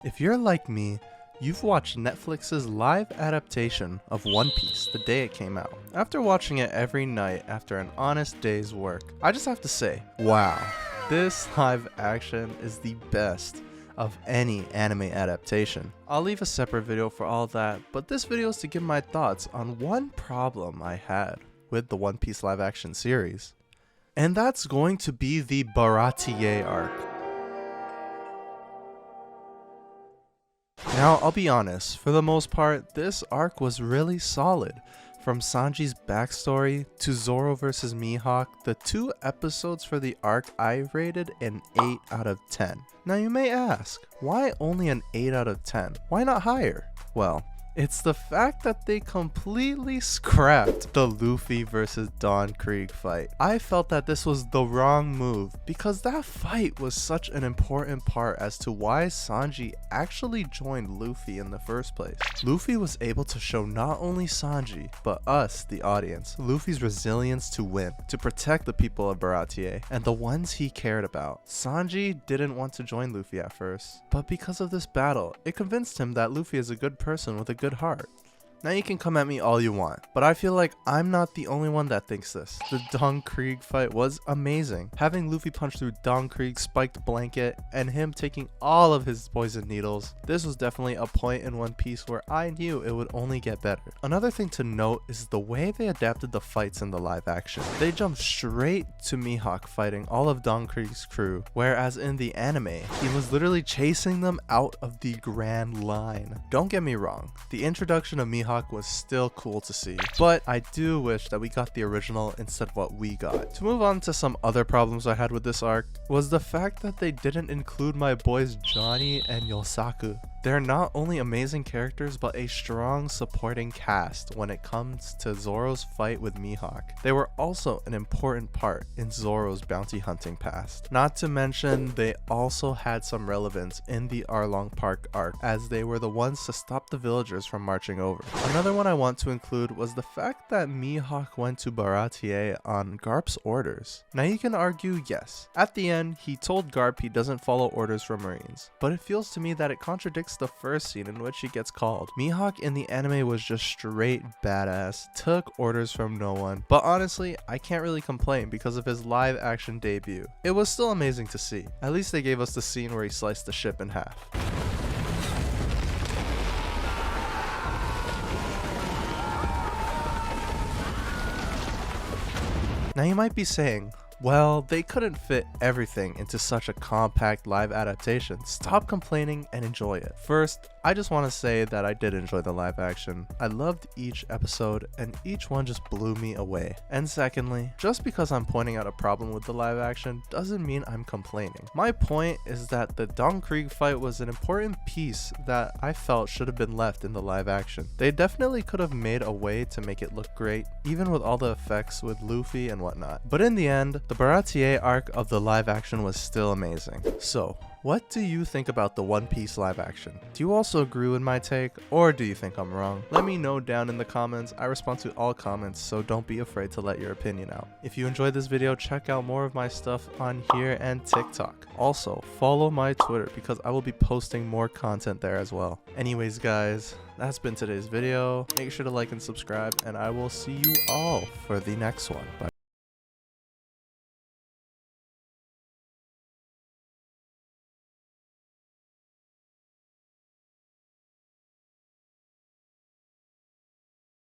If you're like me, you've watched Netflix's live adaptation of One Piece the day it came out. After watching it every night after an honest day's work, I just have to say, wow, this live action is the best of any anime adaptation. I'll leave a separate video for all that, but this video is to give my thoughts on one problem I had with the One Piece live action series. And that's going to be the Baratie arc. Now, I'll be honest, for the most part, this arc was really solid. From Sanji's backstory to Zoro vs Mihawk, the 2 episodes for the arc I rated an 8 out of 10. Now you may ask, why only an 8 out of 10? Why not higher? Well, it's the fact that they completely scrapped the Luffy vs Don Krieg fight. I felt that this was the wrong move because that fight was such an important part as to why Sanji actually joined Luffy in the first place. Luffy was able to show not only Sanji, but us, the audience, Luffy's resilience to win, to protect the people of Baratie and the ones he cared about. Sanji didn't want to join Luffy at first, but because of this battle, it convinced him that Luffy is a good person with a good heart. Now you can come at me all you want, but I feel like I'm not the only one that thinks this. The Don Krieg fight was amazing. Having Luffy punch through Don Krieg's spiked blanket and him taking all of his poison needles, this was definitely a point in One Piece where I knew it would only get better. Another thing to note is the way they adapted the fights in the live action. They jumped straight to Mihawk fighting all of Don Krieg's crew, whereas in the anime, he was literally chasing them out of the Grand Line. Don't get me wrong, the introduction of Mihawk was still cool to see, but I do wish that we got the original instead of what we got. To move on to some other problems I had with this arc was the fact that they didn't include my boys Johnny and Yosaku. They're not only amazing characters, but a strong supporting cast when it comes to Zoro's fight with Mihawk. They were also an important part in Zoro's bounty hunting past. Not to mention, they also had some relevance in the Arlong Park arc, as they were the ones to stop the villagers from marching over. Another one I want to include was the fact that Mihawk went to Baratie on Garp's orders. Now you can argue yes. At the end, he told Garp he doesn't follow orders from Marines, but it feels to me that it contradicts the first scene in which he gets called. Mihawk in the anime was just straight badass, took orders from no one, but honestly, I can't really complain because of his live action debut. It was still amazing to see. At least they gave us the scene where he sliced the ship in half. Now you might be saying, well, they couldn't fit everything into such a compact live adaptation. Stop complaining and enjoy it. First, I just want to say that I did enjoy the live action. I loved each episode and each one just blew me away. And secondly, just because I'm pointing out a problem with the live action doesn't mean I'm complaining. My point is that the Don Krieg fight was an important piece that I felt should have been left in the live action. They definitely could have made a way to make it look great, even with all the effects with Luffy and whatnot. But in the end, the Baratie arc of the live action was still amazing. So, what do you think about the One Piece live action? Do you also agree with my take, or do you think I'm wrong? Let me know down in the comments. I respond to all comments, so don't be afraid to let your opinion out. If you enjoyed this video, check out more of my stuff on here and TikTok. Also, follow my Twitter because I will be posting more content there as well. Anyways guys, that's been today's video. Make sure to like and subscribe, and I will see you all for the next one. Bye.